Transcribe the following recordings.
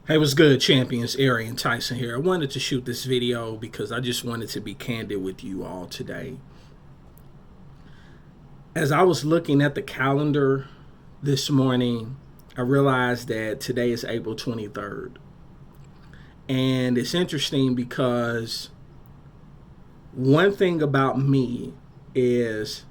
Hey, what's good, champions? Arian, Tyson here. I wanted to shoot this video because I just wanted to be candid with you all today. As I was looking at the calendar this morning, I realized that today is April 23rd. And it's interesting because one thing about me is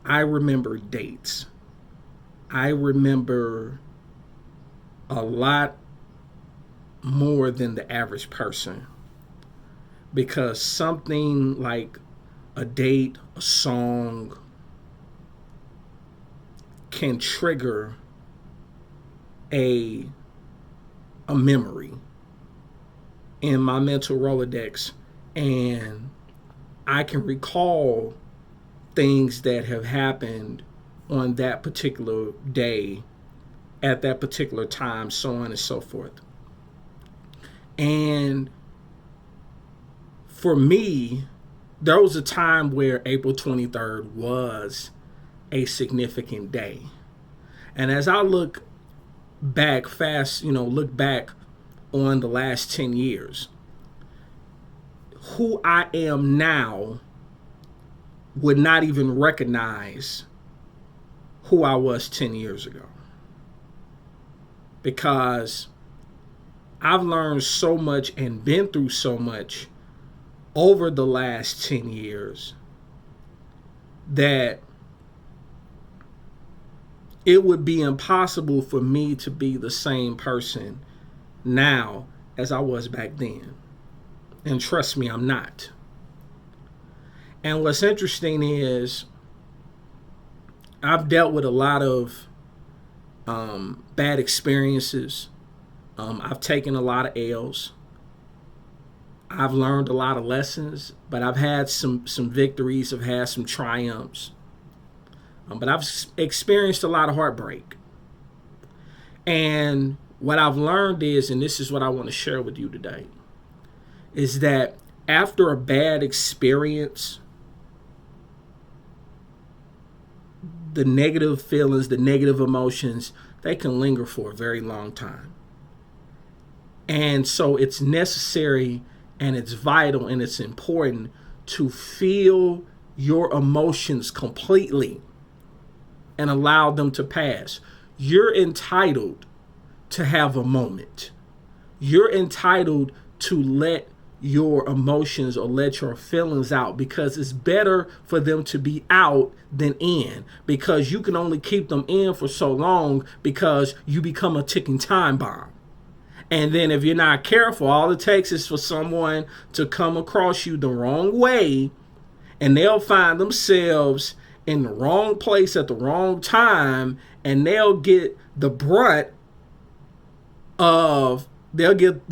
I remember dates. I remember a lot more than the average person because something like a date, a song can trigger a memory in my mental Rolodex, and I can recall things that have happened on that particular day at that particular time, so on and so forth. And for me, there was a time where April 23rd was a significant day. And as I look back look back on the last 10 years, who I am now would not even recognize who I was 10 years ago. Because I've learned so much and been through so much over the last 10 years that it would be impossible for me to be the same person now as I was back then. And trust me, I'm not. And what's interesting is I've dealt with a lot of bad experiences. I've taken a lot of L's. I've learned a lot of lessons, but I've had some victories. I've had some triumphs. But I've experienced a lot of heartbreak. And what I've learned is, and this is what I want to share with you today, is that after a bad experience, the negative feelings, the negative emotions, they can linger for a very long time. And so it's necessary and it's vital and it's important to feel your emotions completely and allow them to pass. You're entitled to have a moment. You're entitled to let your emotions or let your feelings out, because it's better for them to be out than in, because you can only keep them in for so long because you become a ticking time bomb. And then if you're not careful, all it takes is for someone to come across you the wrong way, and they'll find themselves in the wrong place at the wrong time, and they'll get the brunt of they'll get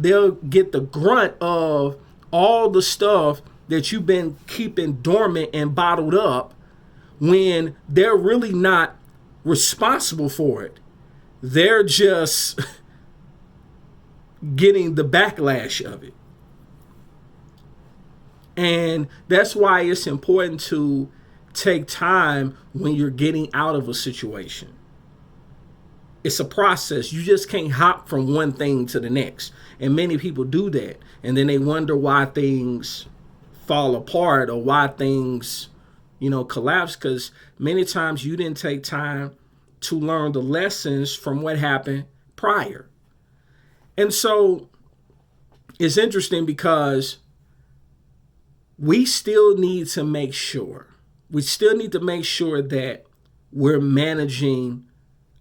the grunt of all the stuff that you've been keeping dormant and bottled up, when they're really not responsible for it. They're just getting the backlash of it. And that's why it's important to take time when you're getting out of a situation. It's a process. You just can't hop from one thing to the next. And many people do that. And then they wonder why things fall apart or why things, collapse, because many times you didn't take time to learn the lessons from what happened prior. And so it's interesting because we still need to make sure that we're managing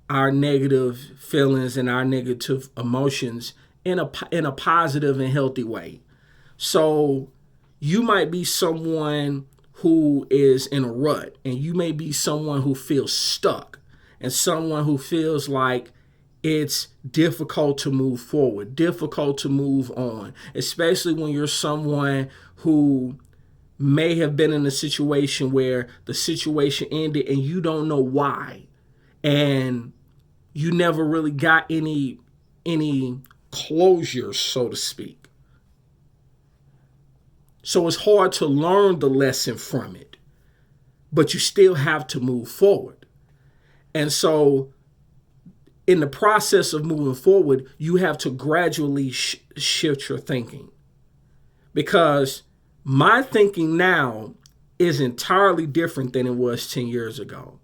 our negative feelings and our negative emotions in a positive and healthy way. So you might be someone who is in a rut, and you may be someone who feels stuck, and someone who feels like it's difficult to move forward, difficult to move on, especially when you're someone who may have been in a situation where the situation ended and you don't know why, and you never really got any closure, so to speak. So it's hard to learn the lesson from it, but you still have to move forward. And so in the process of moving forward, you have to gradually shift your thinking. Because my thinking now is entirely different than it was 10 years ago.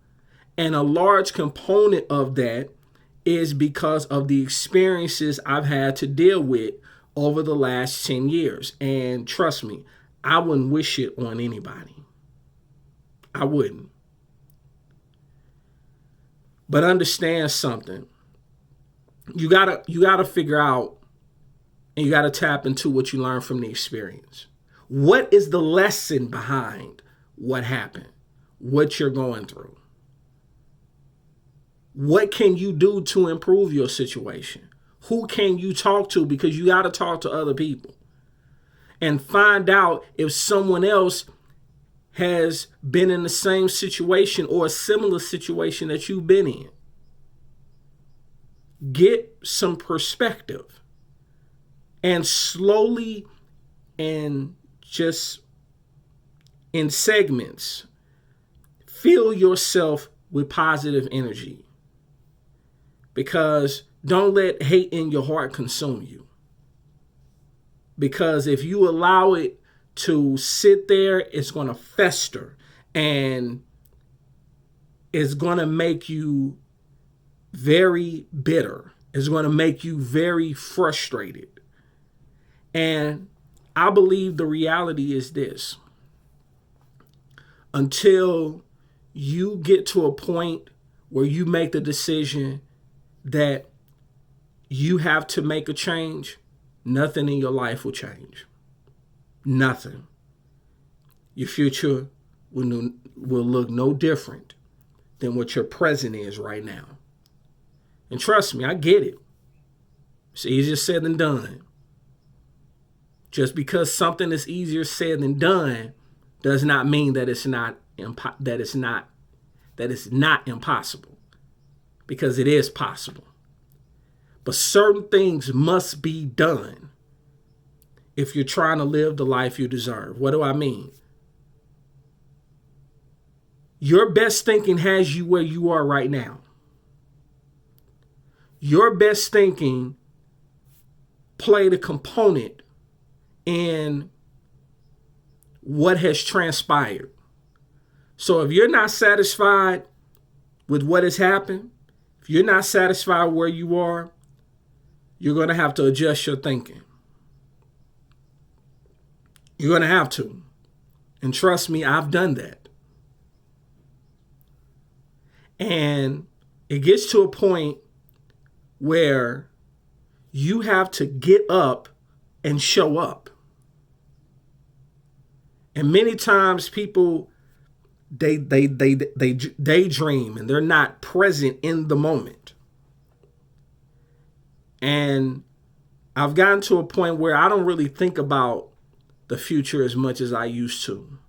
And a large component of that is because of the experiences I've had to deal with over the last 10 years. And trust me, I wouldn't wish it on anybody. I wouldn't. But understand something. You gotta figure out, and you gotta tap into what you learned from the experience. What is the lesson behind what happened? What you're going through? What can you do to improve your situation? Who can you talk to? Because you got to talk to other people and find out if someone else has been in the same situation or a similar situation that you've been in. Get some perspective and slowly and just in segments, fill yourself with positive energy. Because don't let hate in your heart consume you. Because if you allow it to sit there, it's going to fester and it's going to make you very bitter. It's going to make you very frustrated. And I believe the reality is this. Until you get to a point where you make the decision that you have to make a change, nothing in your life will change. Nothing. Your future will look no different than what your present is right now. And trust me, I get it. It's easier said than done. Just because something is easier said than done does not mean that it's not impossible. Because it is possible. But certain things must be done if you're trying to live the life you deserve. What do I mean? Your best thinking has you where you are right now. Your best thinking played a component in what has transpired. So if you're not satisfied with what has happened, if you're not satisfied where you are, you're going to have to adjust your thinking. You're going to have to. And trust me, I've done that. And it gets to a point where you have to get up and show up. And many times people, they daydream and they're not present in the moment. And I've gotten to a point where I don't really think about the future as much as I used to,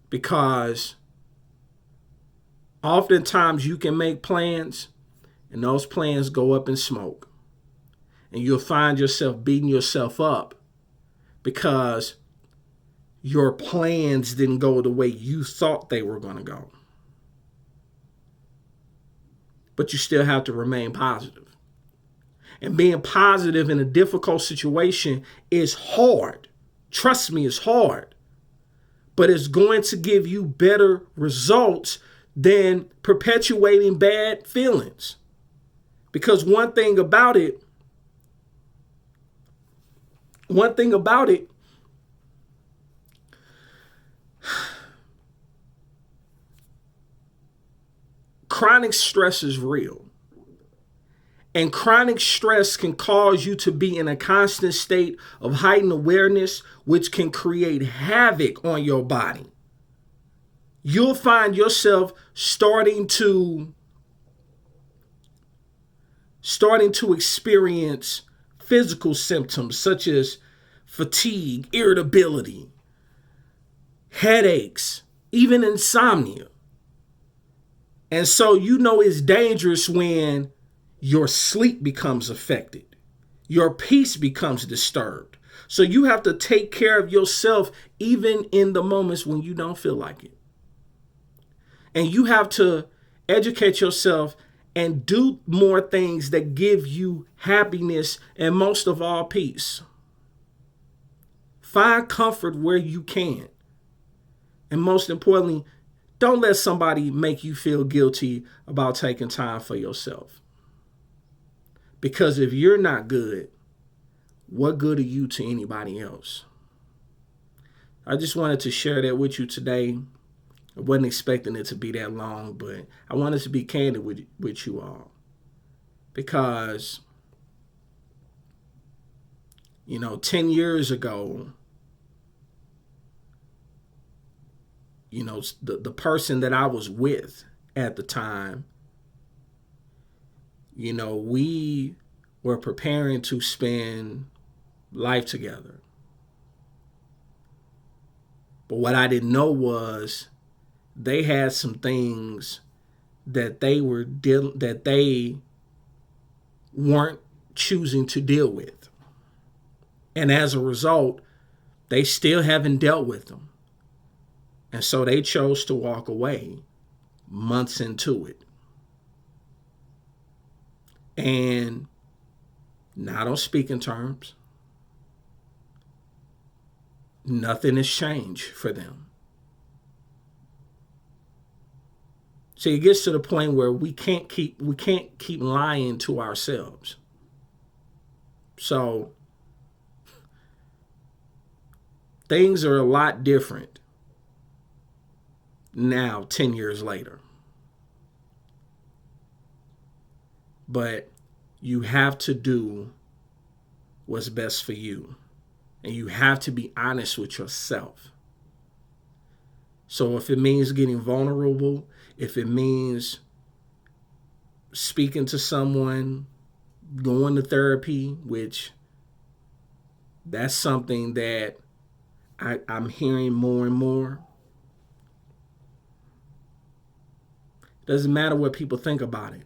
because oftentimes you can make plans and those plans go up in smoke, and you'll find yourself beating yourself up because your plans didn't go the way you thought they were going to go. But you still have to remain positive. And being positive in a difficult situation is hard. Trust me, it's hard. But it's going to give you better results than perpetuating bad feelings. Because one thing about it, chronic stress is real. And chronic stress can cause you to be in a constant state of heightened awareness, which can create havoc on your body. You'll find yourself starting to experience physical symptoms such as fatigue, irritability, headaches, even insomnia. And so you know it's dangerous when your sleep becomes affected. Your peace becomes disturbed. So you have to take care of yourself even in the moments when you don't feel like it. And you have to educate yourself and do more things that give you happiness and most of all peace. Find comfort where you can. And most importantly, don't let somebody make you feel guilty about taking time for yourself. Because if you're not good, what good are you to anybody else? I just wanted to share that with you today. I wasn't expecting it to be that long, but I wanted to be candid with you all. Because, 10 years ago, the person that I was with at the time, we were preparing to spend life together. But what I didn't know was they had some things that they weren't choosing to deal with. And as a result, they still haven't dealt with them. And so they chose to walk away months into it. And not on speaking terms. Nothing has changed for them. So it gets to the point where we can't keep lying to ourselves. So things are a lot different now, 10 years later. But you have to do what's best for you. And you have to be honest with yourself. So if it means getting vulnerable, if it means speaking to someone, going to therapy, which that's something that I'm hearing more and more. Doesn't matter what people think about it.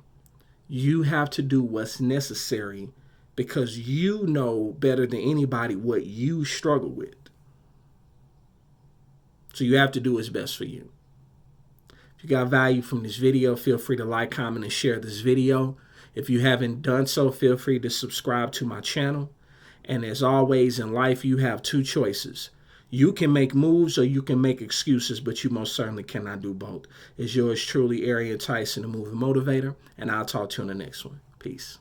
You have to do what's necessary because you know better than anybody what you struggle with. So you have to do what's best for you. If you got value from this video, feel free to like, comment, and share this video. If you haven't done so, feel free to subscribe to my channel. And as always in life, you have two choices. You can make moves or you can make excuses, but you most certainly cannot do both. It's yours truly, Arian Tyson, the Movie Motivator, and I'll talk to you in the next one. Peace.